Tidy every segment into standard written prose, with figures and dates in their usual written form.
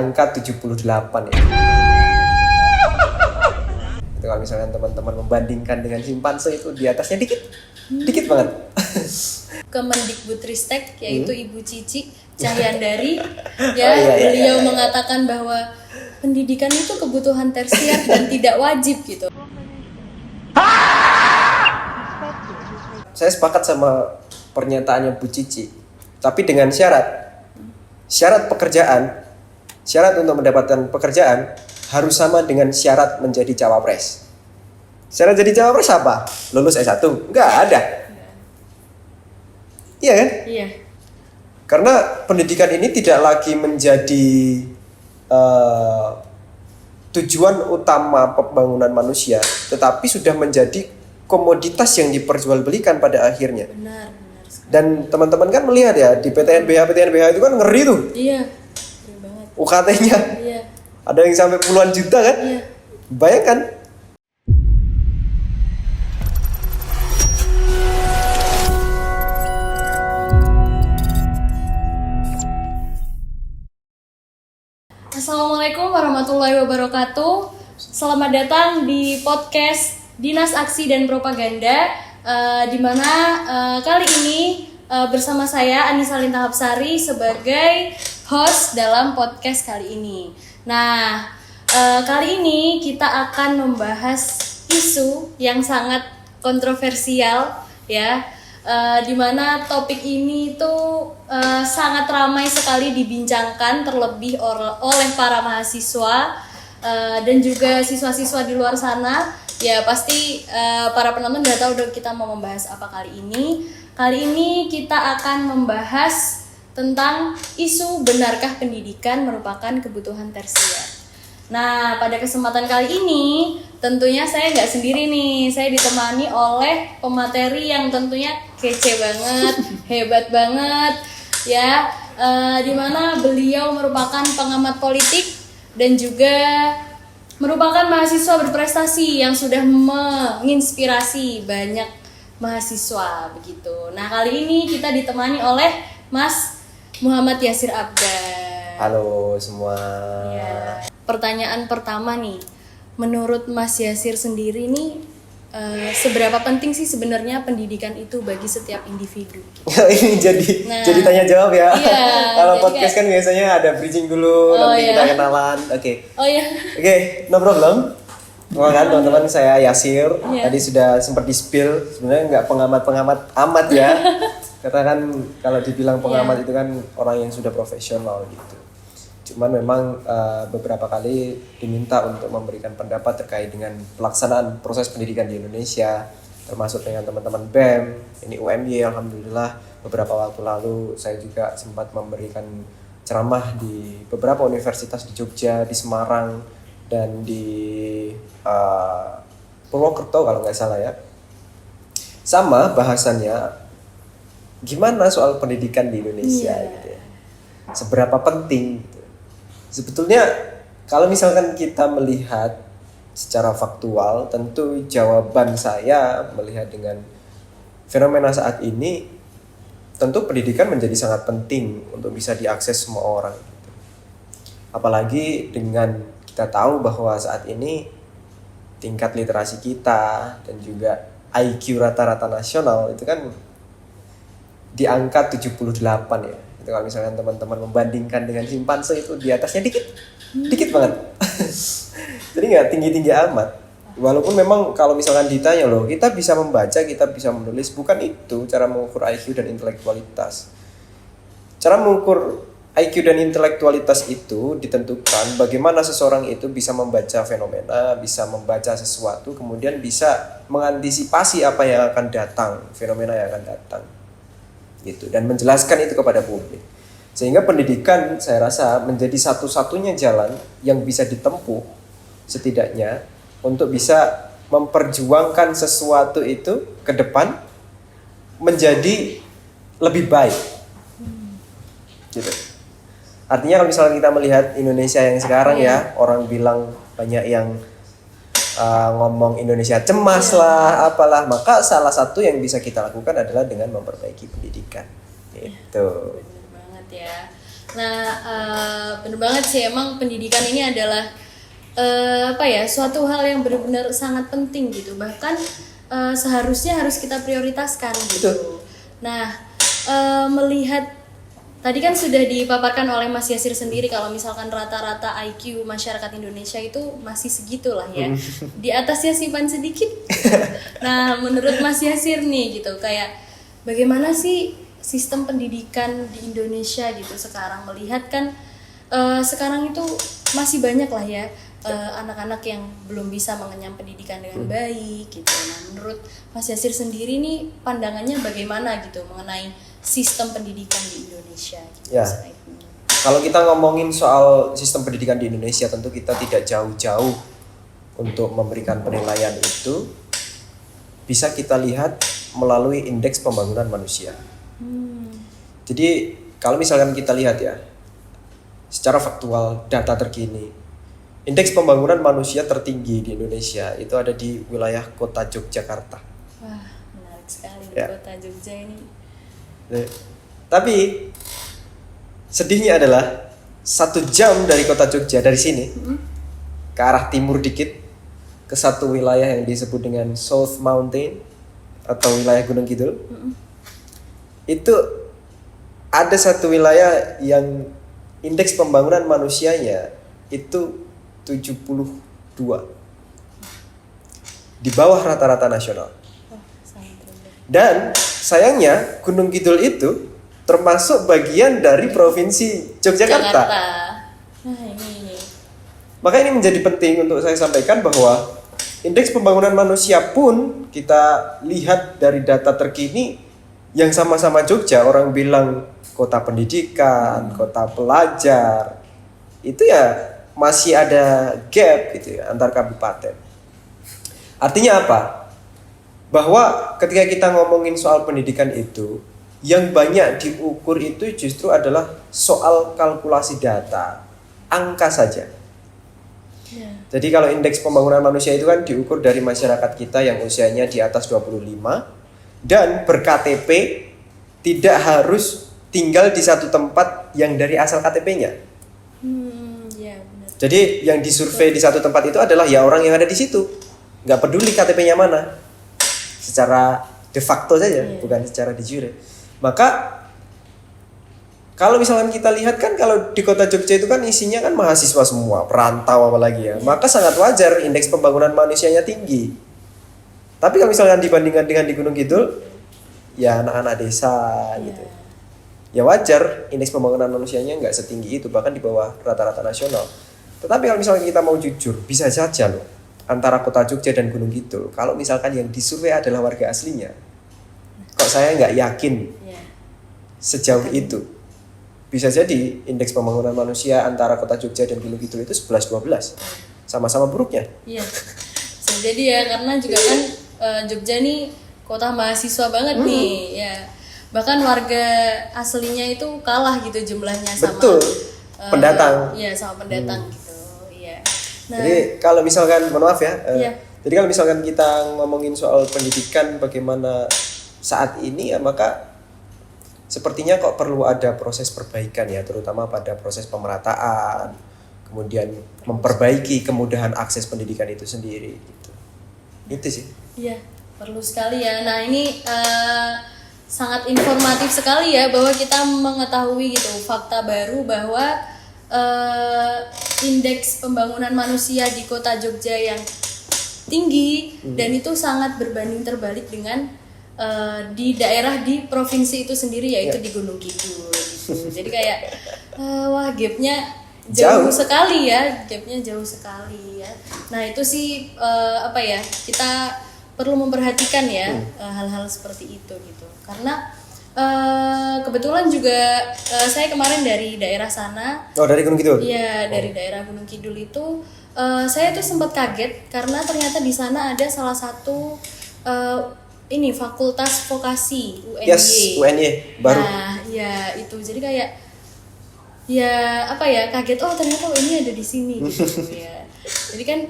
angka 78 ya. Itu kalau misalkan teman-teman membandingkan dengan simpanse itu di atasnya dikit banget. Kemendikbudristek yaitu Ibu Cici Cahyandari Iya. mengatakan bahwa pendidikan itu kebutuhan tersier dan tidak wajib gitu. Saya sepakat sama pernyataannya Bu Cici, tapi dengan syarat pekerjaan, syarat untuk mendapatkan pekerjaan harus sama dengan syarat menjadi cawapres. Syarat jadi cawapres apa? Lulus S1? Enggak ada. Iya kan? Iya. Karena pendidikan ini tidak lagi menjadi tujuan utama pembangunan manusia, tetapi sudah menjadi komoditas yang diperjualbelikan pada akhirnya. Benar sekali. Dan teman-teman kan melihat ya di PTNBH itu kan ngeri tuh. Iya. Ngeri banget. UKT-nya. Iya. Ada yang sampai puluhan juta kan? Iya. Bayangkan. Assalamualaikum warahmatullahi wabarakatuh. Selamat datang di podcast Dinas Aksi dan Propaganda, di mana kali ini bersama saya Anissa Lintang Hapsari sebagai host dalam podcast kali ini. Nah, kali ini kita akan membahas isu yang sangat kontroversial ya, di mana topik ini tuh sangat ramai sekali dibincangkan, terlebih oleh para mahasiswa dan juga siswa-siswa di luar sana. Ya pasti para penonton udah tahu kita mau membahas apa kali ini. Kali ini kita akan membahas tentang isu benarkah pendidikan merupakan kebutuhan tersier. Nah, pada kesempatan kali ini tentunya saya nggak sendiri nih. Saya ditemani oleh pemateri yang tentunya kece banget, hebat banget ya. Dimana beliau merupakan pengamat politik dan juga merupakan mahasiswa berprestasi yang sudah menginspirasi banyak mahasiswa begitu. Nah, kali ini kita ditemani oleh Mas Muhammad Yasir Abdan. Halo semua. Ya. Pertanyaan pertama nih, menurut Mas Yasir sendiri nih, seberapa penting sih sebenarnya pendidikan itu bagi setiap individu? Ini jadi tanya jawab ya. Iya, Kalau podcast kan biasanya ada bridging dulu, nanti kita kenalan. Oke. Oh iya. Oke, no problem. Kan teman-teman, saya Yasir. Tadi sudah sempat di-spill, sebenarnya nggak pengamat amat ya. Karena kan kalau dibilang pengamat itu kan orang yang sudah profesional gitu. Cuman memang beberapa kali diminta untuk memberikan pendapat terkait dengan pelaksanaan proses pendidikan di Indonesia, termasuk dengan teman-teman BEM, ini UMY. Alhamdulillah beberapa waktu lalu saya juga sempat memberikan ceramah di beberapa universitas di Jogja, di Semarang, dan di Purwokerto kalau nggak salah ya. Sama bahasannya gimana soal pendidikan di Indonesia gitu ya. Seberapa penting gitu. Sebetulnya kalau misalkan kita melihat secara faktual, tentu jawaban saya melihat dengan fenomena saat ini, tentu pendidikan menjadi sangat penting untuk bisa diakses semua orang gitu. Apalagi dengan kita tahu bahwa saat ini tingkat literasi kita dan juga IQ rata-rata nasional itu kan di angka 78 ya. Itu kalau misalkan teman-teman membandingkan dengan simpanse itu di atasnya dikit banget. Jadi nggak tinggi-tinggi amat. Walaupun memang kalau misalkan ditanya loh, kita bisa membaca, kita bisa menulis, bukan itu cara mengukur IQ dan intelektualitas. Cara mengukur IQ dan intelektualitas itu ditentukan bagaimana seseorang itu bisa membaca fenomena, bisa membaca sesuatu, kemudian bisa mengantisipasi apa yang akan datang, fenomena yang akan datang. Gitu, dan menjelaskan itu kepada publik. Sehingga pendidikan saya rasa menjadi satu-satunya jalan yang bisa ditempuh setidaknya untuk bisa memperjuangkan sesuatu itu ke depan menjadi lebih baik. Gitu. Artinya kalau misalnya kita melihat Indonesia yang sekarang ya, orang bilang banyak yang ngomong Indonesia cemas lah, apalah, maka salah satu yang bisa kita lakukan adalah dengan memperbaiki pendidikan. Gitu. Benar banget ya. Nah, bener banget sih, emang pendidikan ini adalah suatu hal yang benar-benar sangat penting gitu. Bahkan seharusnya harus kita prioritaskan gitu. Betul. Nah, melihat tadi kan sudah dipaparkan oleh Mas Yasir sendiri kalau misalkan rata-rata IQ masyarakat Indonesia itu masih segitulah ya. Di atasnya simpan sedikit. Nah, menurut Mas Yasir nih gitu, kayak bagaimana sih sistem pendidikan di Indonesia gitu sekarang, melihat kan sekarang itu masih banyak lah ya anak-anak yang belum bisa mengenyam pendidikan dengan baik gitu. Nah, menurut Mas Yasir sendiri nih pandangannya bagaimana gitu mengenai sistem pendidikan di Indonesia gitu, Ya. Kalau kita ngomongin soal sistem pendidikan di Indonesia, tentu kita tidak jauh-jauh untuk memberikan penilaian itu. Bisa kita lihat melalui indeks pembangunan manusia. Jadi kalau misalkan kita lihat ya, secara faktual data terkini, indeks pembangunan manusia tertinggi di Indonesia itu ada di wilayah kota Yogyakarta. Wah, menarik sekali Ya. kota Jogja ini. Tapi sedihnya adalah 1 jam dari kota Jogja, dari sini ke arah timur dikit, ke satu wilayah yang disebut dengan South Mountain atau wilayah Gunung Kidul. Itu ada satu wilayah yang indeks pembangunan manusianya itu 72, di bawah rata-rata nasional. Wah, sangat rendah. Dan sayangnya Gunung Kidul itu termasuk bagian dari provinsi Yogyakarta. Nah, ini. Maka ini menjadi penting untuk saya sampaikan bahwa indeks pembangunan manusia pun kita lihat dari data terkini yang sama-sama Jogja, orang bilang kota pendidikan, kota pelajar, itu ya masih ada gap gitu ya antar kabupaten. Artinya apa? Bahwa ketika kita ngomongin soal pendidikan itu, yang banyak diukur itu justru adalah soal kalkulasi data, angka saja. Ya. Jadi kalau indeks pembangunan manusia itu kan diukur dari masyarakat kita yang usianya di atas 25 dan ber-KTP, tidak harus tinggal di satu tempat yang dari asal KTP-nya. Ya benar. Jadi yang disurvei di satu tempat itu adalah ya orang yang ada di situ. Nggak peduli KTP-nya mana. Secara de facto saja, bukan secara de jure. Maka kalau misalkan kita lihat kan kalau di kota Jogja itu kan isinya kan mahasiswa semua, perantau apalagi ya. Maka sangat wajar indeks pembangunan manusianya tinggi. Tapi kalau misalkan dibandingkan dengan di Gunung Kidul, ya anak-anak desa gitu. Ya wajar indeks pembangunan manusianya nggak setinggi itu, bahkan di bawah rata-rata nasional. Tetapi kalau misalkan kita mau jujur, bisa saja loh antara kota Jogja dan Gunung Kidul, kalau misalkan yang disurvei adalah warga aslinya, kok saya nggak yakin sejauh itu. Bisa jadi indeks pembangunan manusia antara kota Jogja dan Gunung Kidul itu 11-12, sama-sama buruknya. Iya. Bisa jadi ya, karena juga kan Jogja nih kota mahasiswa banget nih ya. Bahkan warga aslinya itu kalah gitu jumlahnya sama Betul. Pendatang. Iya, sama pendatang gitu. Iya. Nah, Jadi kalau misalkan, mohon maaf ya, Iya. jadi kalau misalkan kita ngomongin soal pendidikan bagaimana saat ini ya, maka sepertinya kok perlu ada proses perbaikan ya, terutama pada proses pemerataan, kemudian memperbaiki kemudahan akses pendidikan itu sendiri gitu. Itu sih. iya, perlu sekali ya. Nah, ini sangat informatif sekali ya bahwa kita mengetahui gitu fakta baru bahwa indeks pembangunan manusia di kota Jogja yang tinggi dan itu sangat berbanding terbalik dengan di daerah di provinsi itu sendiri yaitu di Gunung Kidul gitu. Jadi kayak wah gapnya jauh sekali ya, gapnya jauh sekali ya. Nah itu sih kita perlu memperhatikan ya hal-hal seperti itu gitu, karena kebetulan juga saya kemarin dari daerah sana. Oh, dari Gunung Kidul? Iya, dari daerah Gunung Kidul itu saya tuh sempat kaget karena ternyata di sana ada salah satu fakultas vokasi UNY. Yes, UNY baru. Nah, ya itu jadi kayak kaget, oh ternyata UNY ada di sini gitu ya. Jadi kan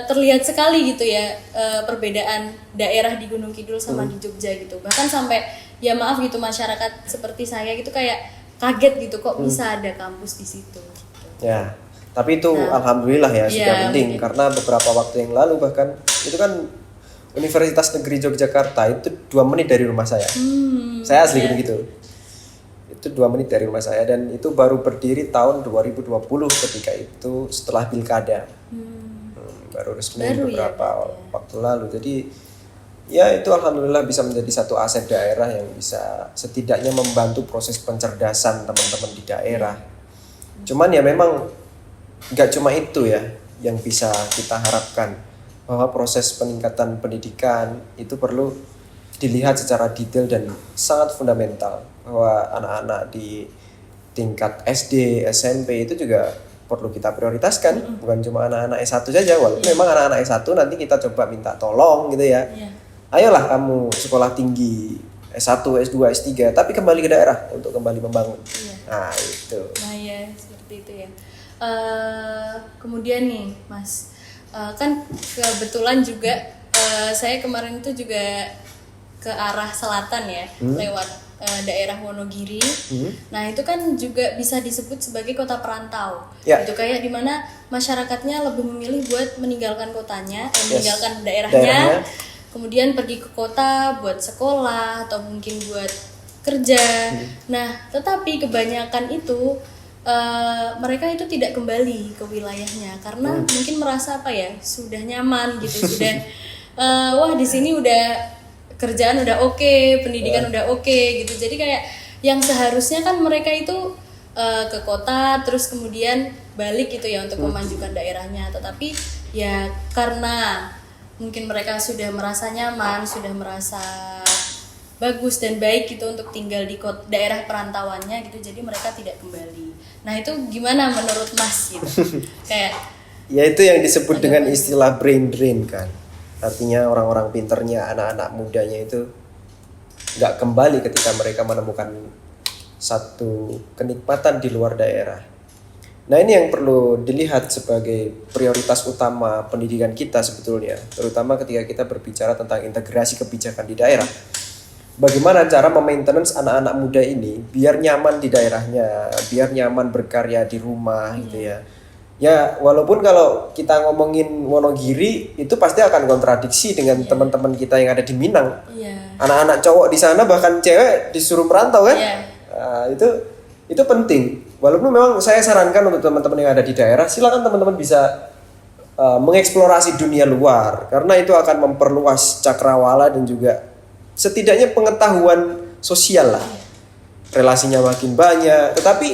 terlihat sekali gitu ya perbedaan daerah di Gunung Kidul sama di Jogja gitu. Bahkan sampai ya maaf gitu masyarakat seperti saya gitu kayak kaget gitu kok bisa ada kampus di situ. Gitu. Ya, tapi itu alhamdulillah ya sudah penting karena beberapa waktu yang lalu bahkan itu kan Universitas Negeri Yogyakarta itu 2 menit dari rumah saya. Saya asli gitu. Itu 2 menit dari rumah saya dan itu baru berdiri tahun 2020 ketika itu setelah pilkada. Baru resmi beberapa waktu lalu. Jadi ya itu alhamdulillah bisa menjadi satu aset daerah yang bisa setidaknya membantu proses pencerdasan teman-teman di daerah. Cuman ya memang nggak cuma itu ya yang bisa kita harapkan, bahwa proses peningkatan pendidikan itu perlu dilihat secara detail dan sangat fundamental, bahwa anak-anak di tingkat SD, SMP itu juga perlu kita prioritaskan, bukan cuma anak-anak S1 saja, walaupun memang anak-anak S1 nanti kita coba minta tolong gitu ya. Ayolah kamu sekolah tinggi S1, S2, S3, tapi kembali ke daerah untuk kembali membangun. Nah itu. Nah ya seperti itu ya. Kemudian nih Mas, kan kebetulan juga saya kemarin itu juga ke arah selatan ya, lewat daerah Wonogiri. Nah itu kan juga bisa disebut sebagai kota perantau. Itu kayak dimana masyarakatnya lebih memilih buat meninggalkan kotanya, meninggalkan daerahnya, kemudian pergi ke kota buat sekolah atau mungkin buat kerja. Nah tetapi kebanyakan itu mereka itu tidak kembali ke wilayahnya karena mungkin merasa apa ya, sudah nyaman gitu, sudah wah di sini udah kerjaan udah oke, pendidikan udah oke gitu. Jadi kayak yang seharusnya kan mereka itu ke kota terus kemudian balik gitu ya untuk memajukan daerahnya, tetapi ya karena mungkin mereka sudah merasa nyaman, sudah merasa bagus dan baik gitu untuk tinggal di daerah perantauannya gitu, jadi mereka tidak kembali. Nah itu gimana menurut Mas gitu? Kayak ya itu yang disebut dengan istilah brain drain kan, artinya orang-orang pinternya, anak-anak mudanya itu nggak kembali ketika mereka menemukan satu kenikmatan di luar daerah. Nah ini yang perlu dilihat sebagai prioritas utama pendidikan kita sebetulnya, terutama ketika kita berbicara tentang integrasi kebijakan di daerah. Bagaimana cara memaintenance anak-anak muda ini biar nyaman di daerahnya, biar nyaman berkarya di rumah gitu ya. Ya walaupun kalau kita ngomongin Wonogiri itu pasti akan kontradiksi dengan teman-teman kita yang ada di Minang. Anak-anak cowok di sana bahkan cewek disuruh merantau kan. Nah, itu penting. Walaupun memang saya sarankan untuk teman-teman yang ada di daerah, silakan teman-teman bisa mengeksplorasi dunia luar karena itu akan memperluas cakrawala dan juga setidaknya pengetahuan sosial lah. Relasinya makin banyak. Tetapi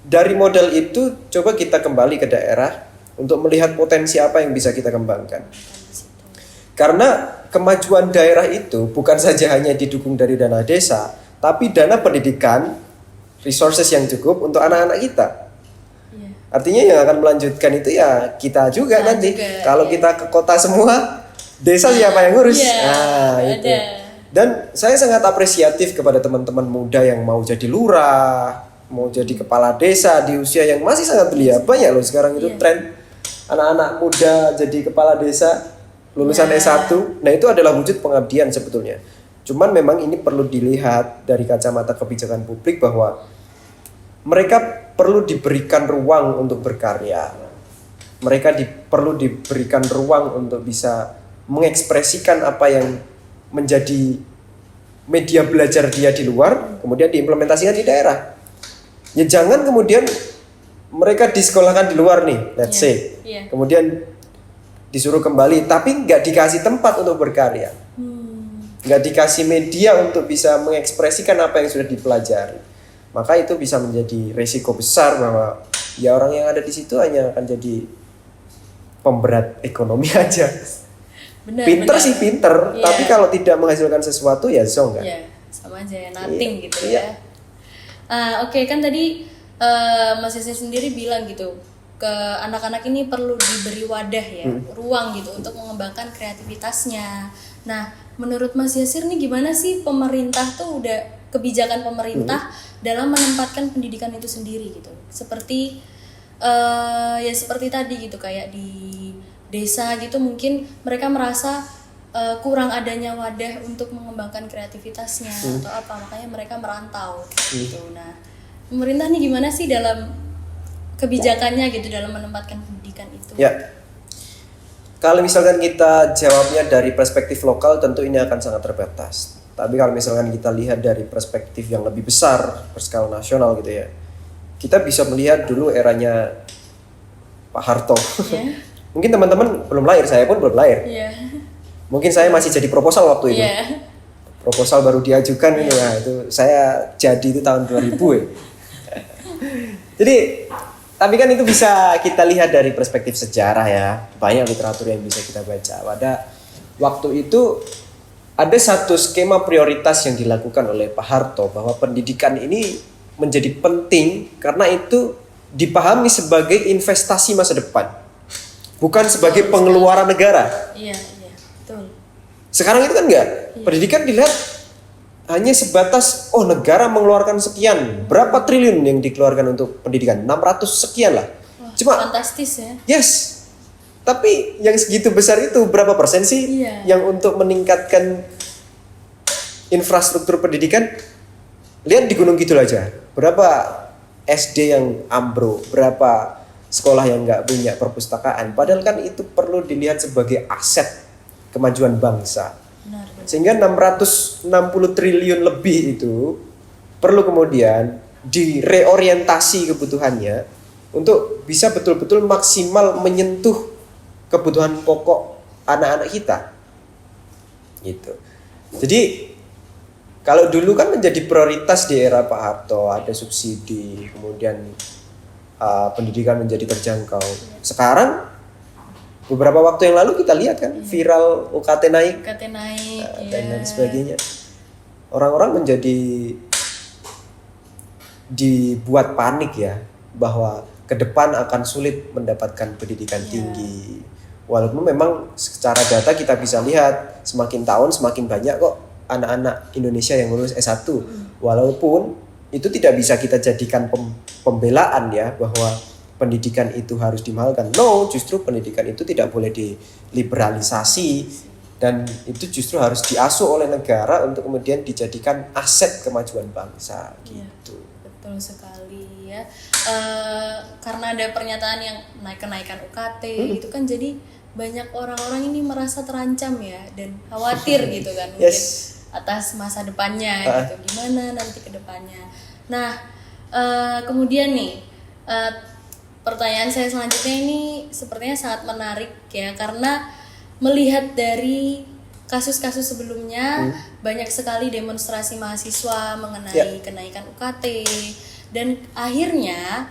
dari modal itu coba kita kembali ke daerah untuk melihat potensi apa yang bisa kita kembangkan. Karena kemajuan daerah itu bukan saja hanya didukung dari dana desa, tapi dana pendidikan, resources yang cukup untuk anak-anak kita. Artinya yang akan melanjutkan itu ya kita juga nanti. Kalau kita ke kota semua, desa siapa yang ngurus? Nah itu. Dan saya sangat apresiatif kepada teman-teman muda yang mau jadi lurah, mau jadi kepala desa di usia yang masih sangat belia. Banyak loh sekarang itu tren anak-anak muda jadi kepala desa lulusan S1. Nah itu adalah wujud pengabdian sebetulnya. Cuman memang ini perlu dilihat dari kacamata kebijakan publik bahwa mereka perlu diberikan ruang untuk berkarya. Mereka perlu diberikan ruang untuk bisa mengekspresikan apa yang menjadi media belajar dia di luar, kemudian diimplementasikan di daerah. Ya jangan kemudian mereka disekolahkan di luar nih, let's say. Kemudian disuruh kembali, tapi nggak dikasih tempat untuk berkarya. Nggak dikasih media untuk bisa mengekspresikan apa yang sudah dipelajari. Maka itu bisa menjadi resiko besar bahwa ya orang yang ada di situ hanya akan jadi pemberat ekonomi aja. Pinter sih pinter, tapi kalau tidak menghasilkan sesuatu ya zong kan? Sama aja ya, nothing gitu ya. Oke, kan tadi Mas Yasir sendiri bilang gitu, ke anak-anak ini perlu diberi wadah ya, ruang gitu untuk mengembangkan kreativitasnya. Nah, menurut Mas Yasir nih gimana sih pemerintah tuh kebijakan pemerintah dalam menempatkan pendidikan itu sendiri gitu? Seperti ya seperti tadi gitu, kayak di desa gitu mungkin mereka merasa kurang adanya wadah untuk mengembangkan kreativitasnya atau apa, makanya mereka merantau gitu. Nah, pemerintah nih gimana sih dalam kebijakannya gitu dalam menempatkan pendidikan itu? Ya, kalau misalkan kita jawabnya dari perspektif lokal tentu ini akan sangat terbatas. Tapi kalau misalkan kita lihat dari perspektif yang lebih besar, berskala nasional gitu ya, kita bisa melihat dulu eranya Pak Harto. Ya. Mungkin teman-teman belum lahir, saya pun belum lahir. Iya. Mungkin saya masih jadi proposal waktu itu. Iya. Proposal baru diajukan ini ya, itu saya jadi itu tahun 2000 ya. Jadi, tapi kan itu bisa kita lihat dari perspektif sejarah ya. Banyak literatur yang bisa kita baca. Pada waktu itu ada satu skema prioritas yang dilakukan oleh Pak Harto bahwa pendidikan ini menjadi penting karena itu dipahami sebagai investasi masa depan. Bukan sebagai pengeluaran negara. Iya, betul. Sekarang itu kan enggak. Pendidikan dilihat hanya sebatas negara mengeluarkan sekian, berapa triliun yang dikeluarkan untuk pendidikan? 600 sekian lah. Wah, Cuma fantastis ya. yes. Tapi yang segitu besar itu berapa persen sih yang untuk meningkatkan infrastruktur pendidikan? Lihat di Gunung Kidul aja. Berapa SD yang ambruk, berapa sekolah yang nggak punya perpustakaan. Padahal kan itu perlu dilihat sebagai aset kemajuan bangsa. Benar. Sehingga 660 triliun lebih itu perlu kemudian direorientasi kebutuhannya untuk bisa betul-betul maksimal menyentuh kebutuhan pokok anak-anak kita. Gitu. Jadi kalau dulu kan menjadi prioritas di era Pak Harto, ada subsidi, kemudian pendidikan menjadi terjangkau. Sekarang beberapa waktu yang lalu kita lihat kan viral UKT naik, dan lain sebagainya. Orang-orang menjadi dibuat panik ya bahwa ke depan akan sulit mendapatkan pendidikan tinggi. Walaupun memang secara data kita bisa lihat semakin tahun semakin banyak kok anak-anak Indonesia yang lulus S1. Walaupun itu tidak bisa kita jadikan pembelaan ya bahwa pendidikan itu harus dimahalkan. No, justru pendidikan itu tidak boleh diliberalisasi dan itu justru harus diasuh oleh negara untuk kemudian dijadikan aset kemajuan bangsa gitu. Betul sekali ya. Karena ada pernyataan yang kenaikan UKT itu kan jadi banyak orang-orang ini merasa terancam ya dan khawatir gitu kan mungkin atas masa depannya gitu. Gimana nanti ke depannya. Nah, kemudian nih pertanyaan saya selanjutnya ini sepertinya sangat menarik ya karena melihat dari kasus-kasus sebelumnya banyak sekali demonstrasi mahasiswa mengenai kenaikan UKT dan akhirnya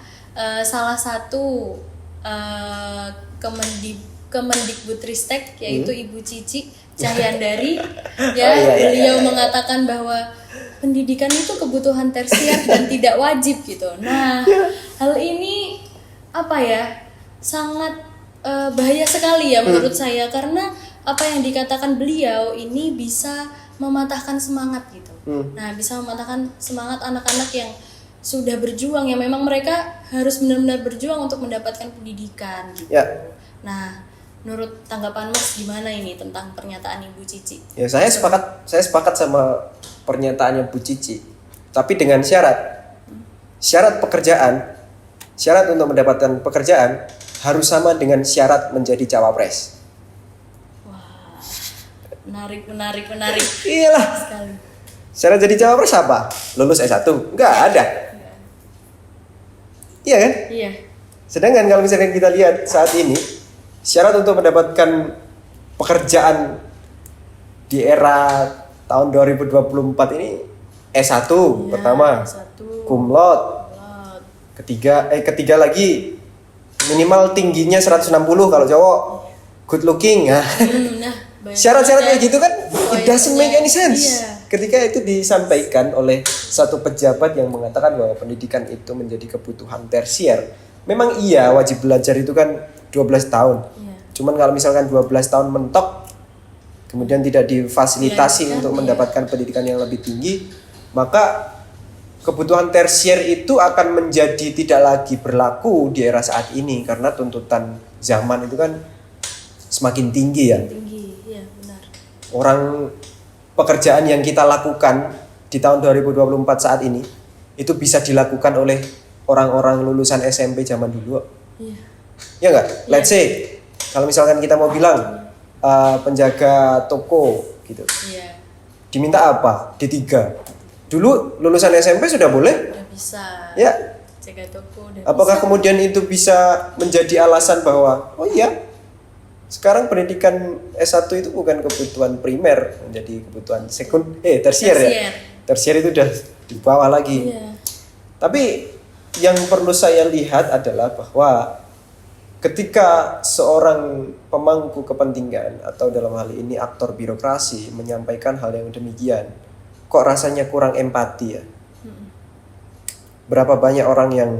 salah satu Kemendikbudristek yaitu Ibu Cici Cahyandari beliau mengatakan bahwa pendidikan itu kebutuhan tersier dan tidak wajib gitu. Nah, hal ini sangat bahaya sekali ya menurut saya karena apa yang dikatakan beliau ini bisa mematahkan semangat gitu. Nah, bisa mematahkan semangat anak-anak yang sudah berjuang yang memang mereka harus benar-benar berjuang untuk mendapatkan pendidikan gitu. Nah, menurut tanggapan Mas gimana ini tentang pernyataan Ibu Cici? Ya, saya sepakat sama pernyataannya Bu Cici. Tapi dengan syarat pekerjaan, syarat untuk mendapatkan pekerjaan harus sama dengan syarat menjadi cawapres. Wah, menarik. Iyalah. Sekali. Syarat jadi cawapres apa? Lulus S1? Enggak ada. Iya kan? Iya. Sedangkan kalau misalkan kita lihat saat ini, syarat untuk mendapatkan pekerjaan di era tahun 2024 ini S1 pertama, S1. cum laude. Ketiga lagi minimal tingginya 160 kalau cowok, good looking ya. Syarat-syarat kayak gitu kan it doesn't make any sense. Ketika itu disampaikan oleh satu pejabat yang mengatakan bahwa pendidikan itu menjadi kebutuhan tersier. Memang iya wajib belajar itu kan 12 tahun. Cuman kalau misalkan 12 tahun mentok kemudian tidak difasilitasi untuk mendapatkan pendidikan yang lebih tinggi, maka kebutuhan tersier itu akan menjadi tidak lagi berlaku di era saat ini karena tuntutan zaman itu kan semakin tinggi ya. Iya, benar. Orang pekerjaan yang kita lakukan di tahun 2024 saat ini itu bisa dilakukan oleh orang-orang lulusan SMP zaman dulu. Iya. Ya nggak? Let's say kalau misalkan kita mau bilang penjaga toko gitu, Iya. diminta apa? D3. Dulu lulusan SMP sudah boleh? Udah bisa. Ya. Jaga toko udah Apakah bisa. kemudian itu bisa menjadi alasan bahwa oh iya, sekarang pendidikan S1 itu bukan kebutuhan primer, menjadi kebutuhan tersier ya. Tersier itu udah di bawah lagi. Iya. Tapi yang perlu saya lihat adalah bahwa ketika seorang pemangku kepentingan atau dalam hal ini aktor birokrasi menyampaikan hal yang demikian, kok rasanya kurang empati ya? Berapa banyak orang yang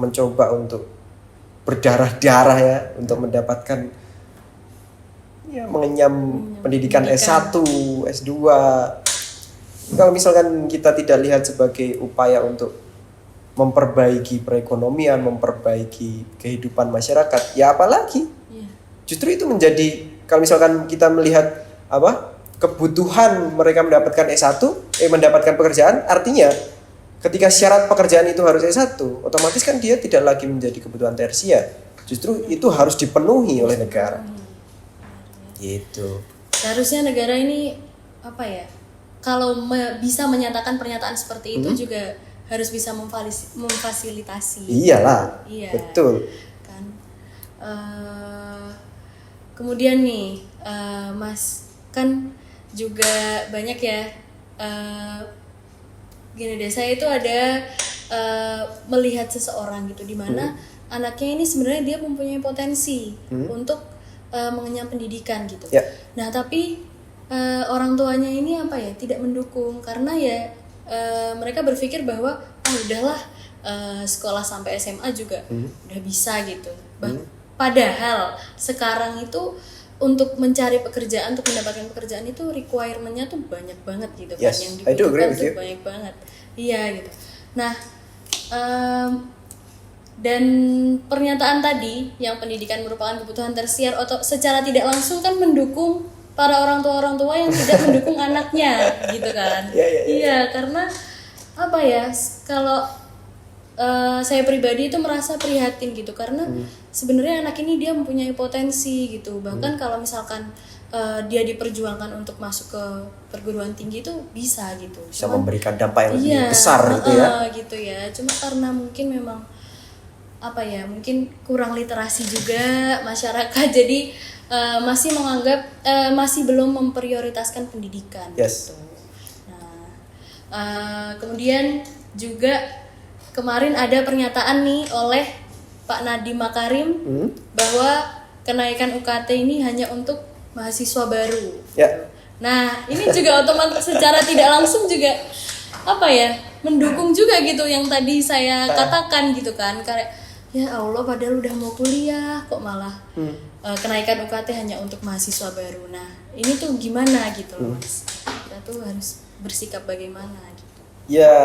mencoba untuk berdarah-darah ya untuk mendapatkan ya mengenyam pendidikan S1, S2. Kalau misalkan kita tidak lihat sebagai upaya untuk memperbaiki perekonomian, memperbaiki kehidupan masyarakat, ya apalagi? Iya. Justru itu menjadi, kalau misalkan kita melihat kebutuhan mereka mendapatkan S1, mendapatkan pekerjaan, artinya ketika syarat pekerjaan itu harus S1, otomatis kan dia tidak lagi menjadi kebutuhan tersier. Justru itu harus dipenuhi oleh negara. Gitu. Seharusnya negara ini apa ya? Kalau bisa menyatakan pernyataan seperti itu juga harus bisa memfasilitasi. Iyalah. Iya. Betul. Kan. Kemudian nih, Mas, kan juga banyak ya. Gini deh, saya itu ada melihat seseorang gitu, di mana anaknya ini sebenarnya dia mempunyai potensi untuk mengenyam pendidikan gitu. Ya. Nah tapi orang tuanya ini apa ya, tidak mendukung karena ya mereka berpikir bahwa udahlah sekolah sampai SMA juga udah bisa gitu. Padahal sekarang itu untuk mencari pekerjaan, untuk mendapatkan pekerjaan itu requirement-nya tuh banyak banget gitu kan, Yes, yang I do agree dibutuhkan with tuh you. banyak banget. Iya gitu. Nah, dan pernyataan tadi yang pendidikan merupakan kebutuhan tersier atau secara tidak langsung kan mendukung para orang tua yang tidak mendukung anaknya gitu kan. Iya, karena apa ya, kalau saya pribadi itu merasa prihatin gitu karena sebenarnya anak ini dia mempunyai potensi gitu, bahkan kalau misalkan dia diperjuangkan untuk masuk ke perguruan tinggi itu bisa gitu, Bisa memberikan dampak yang lebih iya, besar gitu ya. gitu ya. Cuma karena mungkin memang apa ya, mungkin kurang literasi juga masyarakat jadi masih menganggap masih belum memprioritaskan pendidikan. Yes. Gitu. Nah, kemudian juga kemarin ada pernyataan nih oleh Pak Nadiem Makarim bahwa kenaikan UKT ini hanya untuk mahasiswa baru. Ya. Nah, ini juga otomatis secara tidak langsung juga apa ya, mendukung juga gitu yang tadi saya katakan gitu kan. Kayak ya Allah, padahal udah mau kuliah kok malah kenaikan UKT hanya untuk mahasiswa baru. Nah, ini tuh gimana gitu loh, Mas. Kita tuh harus bersikap bagaimana gitu. Ya,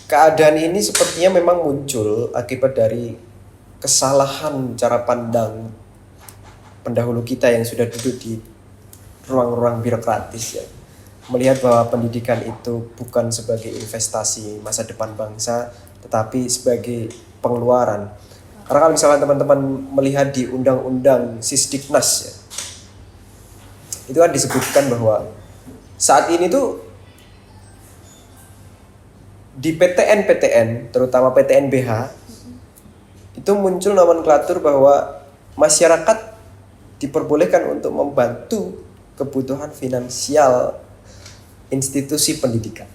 keadaan ini sepertinya memang muncul akibat dari kesalahan cara pandang pendahulu kita yang sudah duduk di ruang-ruang birokratis ya. Melihat bahwa pendidikan itu bukan sebagai investasi masa depan bangsa, tetapi sebagai pengeluaran. Karena kalau misalnya teman-teman melihat di Undang-Undang Sisdiknas ya, itu kan disebutkan bahwa saat ini tuh di PTN, terutama PTNBH, itu muncul nomenklatur bahwa masyarakat diperbolehkan untuk membantu kebutuhan finansial institusi pendidikan.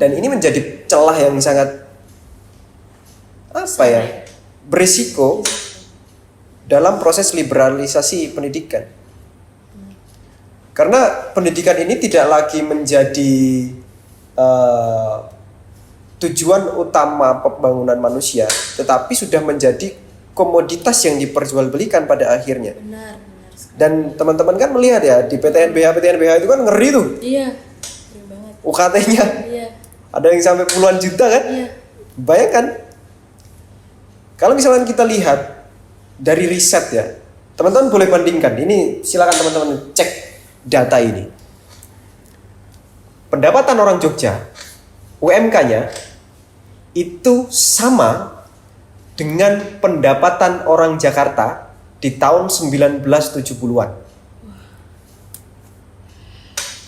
Dan ini menjadi celah yang sangat berisiko dalam proses liberalisasi pendidikan. Karena pendidikan ini tidak lagi menjadi tujuan utama pembangunan manusia, tetapi sudah menjadi komoditas yang diperjualbelikan pada akhirnya. Benar sekali. Dan teman-teman kan melihat ya di PTNBH itu kan ngeri tuh. Iya, ngeri banget. UKT-nya Iya. ada yang sampai puluhan juta kan? Iya. Bayangkan kalau misalnya kita lihat dari riset ya, teman-teman boleh bandingkan. Ini silakan teman-teman cek data ini. Pendapatan orang Jogja UMK-nya itu sama dengan pendapatan orang Jakarta di tahun 1970-an.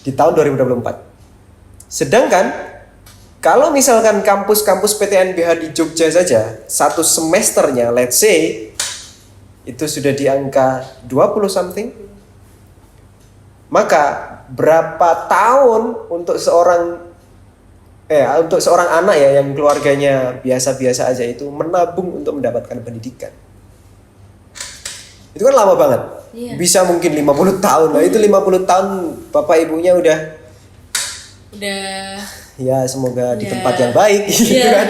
Di tahun 2024. Sedangkan kalau misalkan kampus-kampus PTNBH di Jogja saja satu semesternya let's say itu sudah di angka 20 something, maka berapa tahun untuk seorang anak ya yang keluarganya biasa-biasa aja itu menabung untuk mendapatkan pendidikan. Itu kan lama banget. Iya. Bisa mungkin 50 tahun. Nah, itu 50 tahun bapak ibunya udah ya semoga di tempat yang baik gitu kan.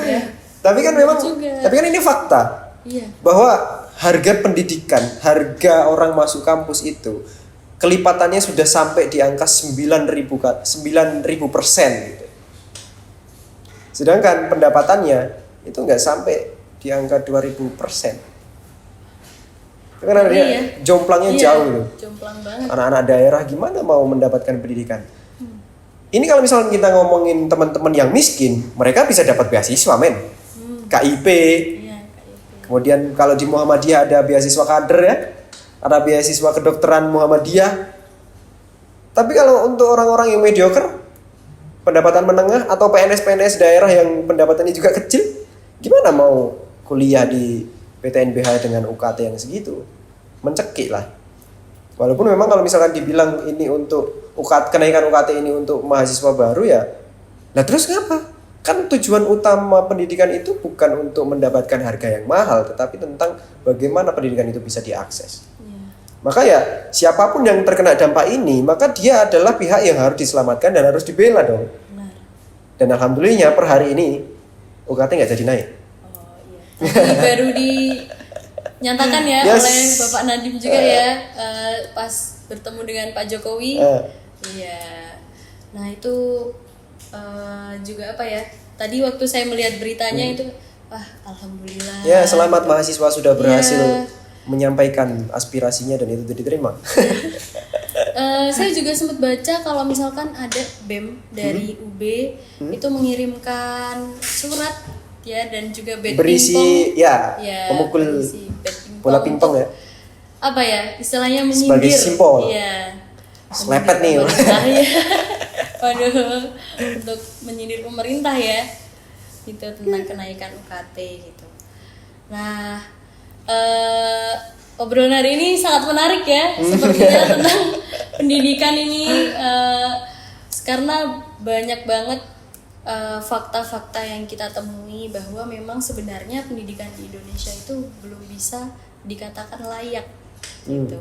Iya. Tapi kan memang Juga. tapi kan ini fakta. Iya. Bahwa harga pendidikan, harga orang masuk kampus itu kelipatannya sudah sampai di angka 9.000% gitu. Sedangkan pendapatannya itu nggak sampai di angka 2.000%. Itu kan artinya jomplangnya jauh gitu. Jomplang banget. Anak-anak daerah gimana mau mendapatkan pendidikan? Ini kalau misalnya kita ngomongin teman-teman yang miskin, mereka bisa dapat beasiswa men. KIP. Iya, KIP. Kemudian kalau di Muhammadiyah ada beasiswa kader ya. Ada beasiswa kedokteran Muhammadiyah. Tapi kalau untuk orang-orang yang mediocre, pendapatan menengah atau PNS-PNS daerah yang pendapatannya juga kecil, gimana mau kuliah di PTNBH dengan UKT yang segitu? Mencekik lah. Walaupun memang kalau misalkan dibilang ini untuk kenaikan UKT ini untuk mahasiswa baru ya, nah terus ngapa? Kan tujuan utama pendidikan itu bukan untuk mendapatkan harga yang mahal, tetapi tentang bagaimana pendidikan itu bisa diakses. Maka ya siapapun yang terkena dampak ini, maka dia adalah pihak yang harus diselamatkan dan harus dibela dong. Benar. Dan alhamdulillahnya per hari ini UKT nggak jadi naik. Oh iya. Tadi baru dinyatakan ya Yes. oleh Bapak Nadiem juga ya pas bertemu dengan Pak Jokowi. Iya. Nah itu juga apa ya? Tadi waktu saya melihat beritanya itu, wah alhamdulillah. Ya selamat mahasiswa sudah berhasil Iya. menyampaikan aspirasinya dan itu diterima. Saya juga sempat baca kalau misalkan ada BEM dari UB itu mengirimkan surat ya dan juga bat Berisi pingpong. ya, pemukul berisi bat bola pingpong ya. Apa ya istilahnya menyindir. Sebagai simbol. Iya. Selepet nih. Pemerintah, ya. Waduh, untuk menyindir pemerintah ya. Gitu tentang kenaikan UKT gitu. Nah, obrolan hari ini sangat menarik ya, sepertinya tentang pendidikan ini karena banyak banget fakta-fakta yang kita temui bahwa memang sebenarnya pendidikan di Indonesia itu belum bisa dikatakan layak gitu.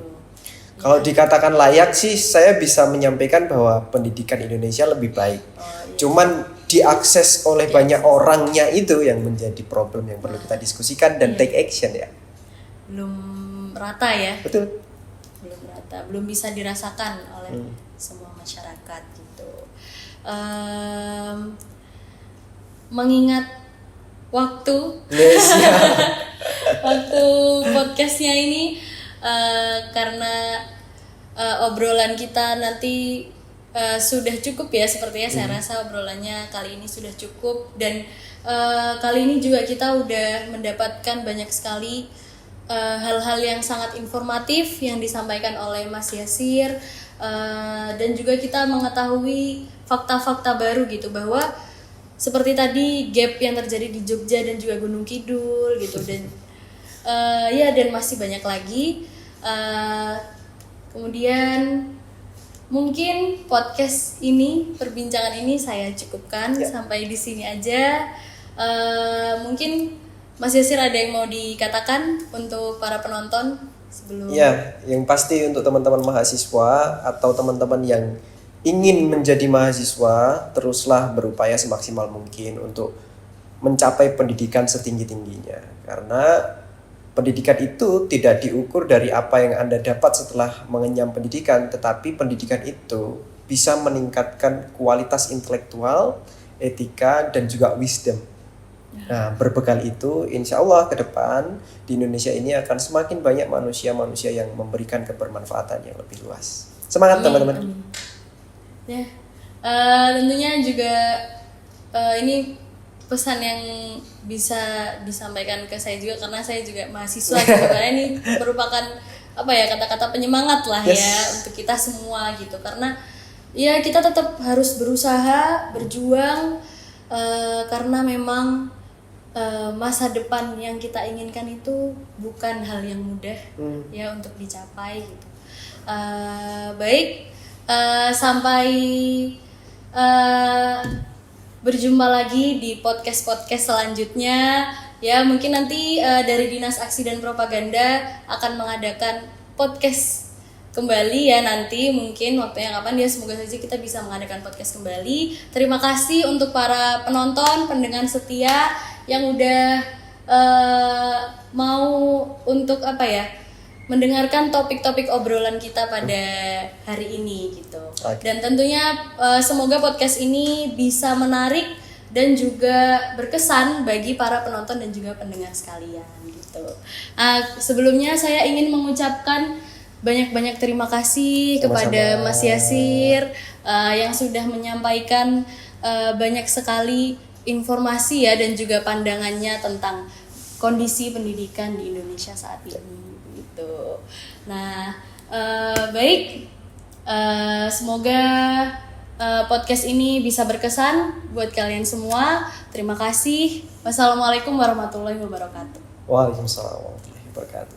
Kalau dikatakan layak sih saya bisa menyampaikan bahwa pendidikan Indonesia lebih baik. Cuman diakses oleh banyak orangnya itu yang menjadi problem yang perlu kita diskusikan dan take action ya. Belum rata ya. Betul. Belum rata, belum bisa dirasakan oleh semua masyarakat gitu. Mengingat waktu waktu podcastnya ini karena obrolan kita nanti sudah cukup ya sepertinya saya rasa obrolannya kali ini sudah cukup dan kali ini juga kita udah mendapatkan banyak sekali hal-hal yang sangat informatif yang disampaikan oleh Mas Yasir dan juga kita mengetahui fakta-fakta baru gitu bahwa seperti tadi gap yang terjadi di Jogja dan juga Gunung Kidul gitu dan ya dan masih banyak lagi. Kemudian mungkin podcast ini, perbincangan ini saya cukupkan sampai di sini aja. Mungkin Mas Yasir ada yang mau dikatakan untuk para penonton sebelum? Ya, yang pasti untuk teman-teman mahasiswa atau teman-teman yang ingin menjadi mahasiswa, teruslah berupaya semaksimal mungkin untuk mencapai pendidikan setinggi-tingginya. Karena pendidikan itu tidak diukur dari apa yang Anda dapat setelah mengenyam pendidikan, tetapi pendidikan itu bisa meningkatkan kualitas intelektual, etika, dan juga wisdom. Nah, berbekal itu, insya Allah ke depan di Indonesia ini akan semakin banyak manusia-manusia yang memberikan kebermanfaatan yang lebih luas. Semangat teman-teman. Ya, Tentunya juga ini pesan yang bisa disampaikan ke saya juga karena saya juga mahasiswa gitu. Karena ini merupakan apa ya, kata-kata penyemangat lah ya untuk kita semua gitu, karena ya kita tetap harus berusaha berjuang karena memang masa depan yang kita inginkan itu bukan hal yang mudah ya untuk dicapai gitu. Baik, sampai berjumpa lagi di podcast selanjutnya ya. Mungkin nanti dari Dinas Aksi dan Propaganda akan mengadakan podcast kembali ya nanti, mungkin waktunya kapan ya, semoga saja kita bisa mengadakan podcast kembali. Terima kasih untuk para penonton, pendengar setia yang udah mau untuk apa ya, mendengarkan topik-topik obrolan kita pada hari ini gitu. Dan tentunya semoga podcast ini bisa menarik dan juga berkesan bagi para penonton dan juga pendengar sekalian gitu. Sebelumnya saya ingin mengucapkan banyak-banyak terima kasih kepada Mas Yasir yang sudah menyampaikan banyak sekali informasi ya dan juga pandangannya tentang kondisi pendidikan di Indonesia saat ini gitu. Nah, baik, semoga podcast ini bisa berkesan buat kalian semua. Terima kasih. Wassalamualaikum warahmatullahi wabarakatuh. Waalaikumsalam warahmatullahi wabarakatuh.